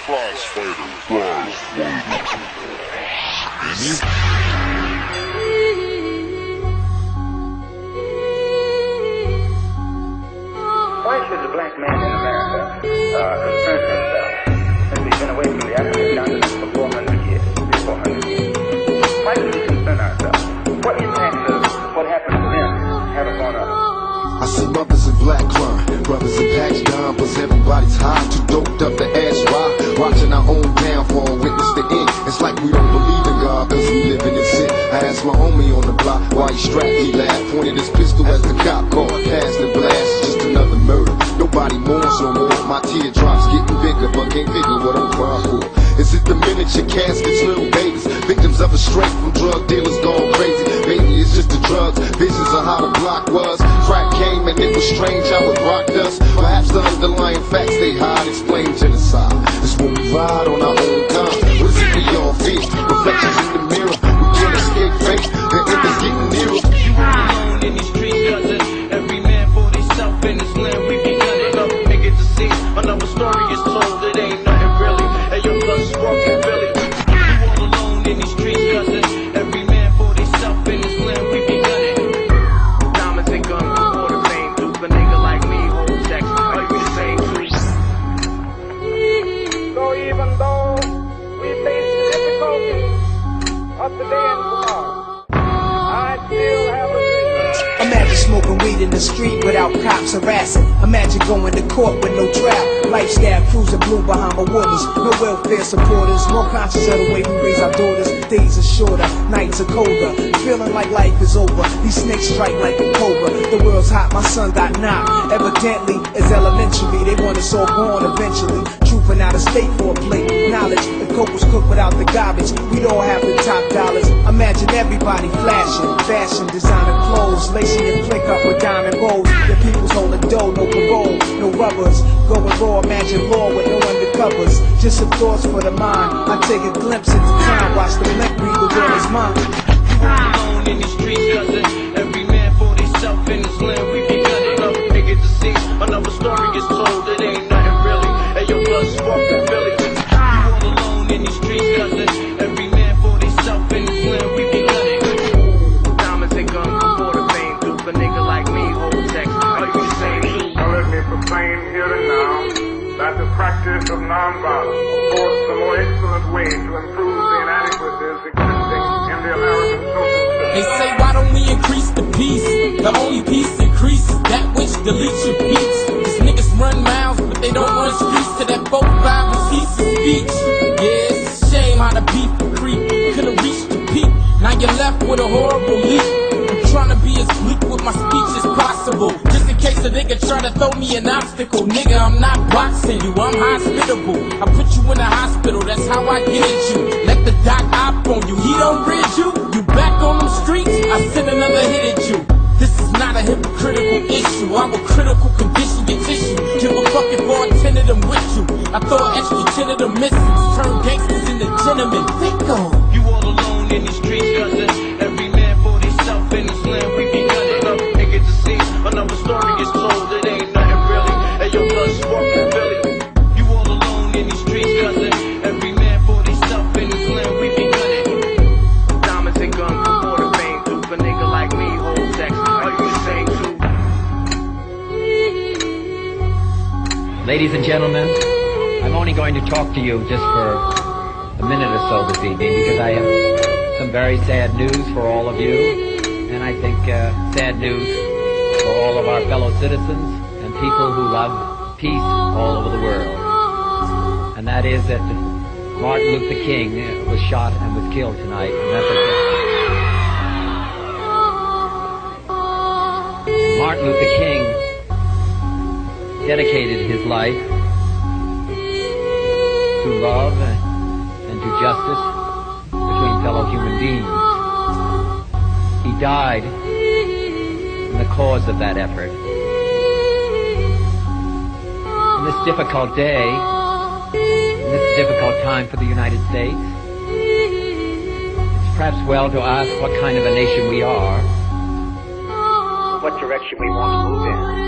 Why should the black man in America concern himself, since he's been away from the African continent for 400 years? 400 years. Why should we concern ourselves? What impact does what happened to them have upon us? I see mothers in black crying, brothers in patch down, but everybody's high, too doped up to ask why. Watching our own downfall, witness the end. It's like we don't believe in God, cause we living in sin. I asked my homie on the block why he strapped, he laughed, pointed his pistol as the cop called, passed the blast. It's just another murder, nobody mourns no more. My teardrops getting bigger, but can't figure what I'm crying for. Is it the miniature caskets, little babies, victims of a straight from drug dealers gone crazy? Maybe it's just the drugs, visions of how the block was. Crack came and it was strange how it rocked us. Perhaps the underlying facts they hide explain genocide. It's when we ride on our own time. What is it we all feel? Reflections in the mirror. We can't escape fate. The end is getting nearer. You walk alone in these streets, cousin. Every man for himself in this land. We be cutting up, niggas to see. Another story is told. It ain't nothing really. And your blood's walking really. You all alone in these streets, cousin. Every man for himself in this land. We be cutting. Diamonds and guns before the fame. Do for nigga like me, hold sex. Are you the same too? So even though we face the difficulties of today and tomorrow, I still have a vision. Imagine smoking weed in the street without cops harassing. Imagine going to court with no trial. Lifestyle cruising blue Bahama waters. No welfare supporters. More conscious of the way we raise our daughters. Days are shorter, nights are colder. Feeling like life is over. These snakes strike like a cobra. The world's hot, my son got knocked. Evidently, it's elementary. They want us all born eventually. Trooping out of state for a plate. Knowledge, the coke was cooked without the garbage. We'd all have the top dollars. Imagine everybody flashing. Fashion, designer clothes. Lacing your flick up with diamond rolls. The people's holding dough, no parole, no rubbers. Going raw, imagine law with no undercovers. Just some thoughts for the mind. I take a glimpse into time. Watch the blink read the world is mine. You walk alone in these streets, cousin. Every man for himself in this land. We be cutting up, niggas to see. Another story is told. It ain't nothing really. And your blood's walking really. You all alone in these streets, cousin. Every man for himself in this land. We be cutting. Diamonds and guns before the fame. Do for nigga like me, hold sex. Are you the same too? Now let me proclaim here and now that the practice of nonviolence affords the more excellent way to improve the inadequacies existing in the American social system. They say, why don't we increase the peace? The only peace increases that which deletes your peace. Cause niggas run miles, but they don't run streets to that 4-5 and cease to speech. Yeah, it's a shame how the beef creep could've reached the peak. Now you're left with a horrible leak. I'm trying to be as bleak with my speech as possible. Just in case a nigga try to throw me an obstacle. Nigga, I'm not boxing you, I'm hospitable. I put you in the hospital, that's how I get at you. Let the doc op on you, he don't rid you. You back on them streets, I send another hit at you. This is not a hypocritical issue. I'm a critical condition, your tissue. Give a fuck if all 10 of them with you. I throw an extra 10 of them missing. Turn gangsters into gentlemen. Think on. You all alone in these streets, cousin. Every man for himself in this land. We be cutting up, niggas to see. Another story is told. It ain't nothing really. And your blood's walking really. You all alone in these streets, cousin. Every man for himself in this land. We be cutting. Diamonds and guns before the fame. Do for nigga like me, hold sex. Are you the same too? Ladies and gentlemen, I'm only going to talk to you just for a minute or so this evening because I have some very sad news for all of you, and I think sad news for all of our fellow citizens and people who love peace all over the world. And that is that Martin Luther King was shot and was killed tonight in Memphis. Martin Luther King dedicated his life to love and to justice between fellow human beings. He died in the cause of that effort. In this difficult day, in this difficult time for the United States, it's perhaps well to ask what kind of a nation we are, what direction we want to move in.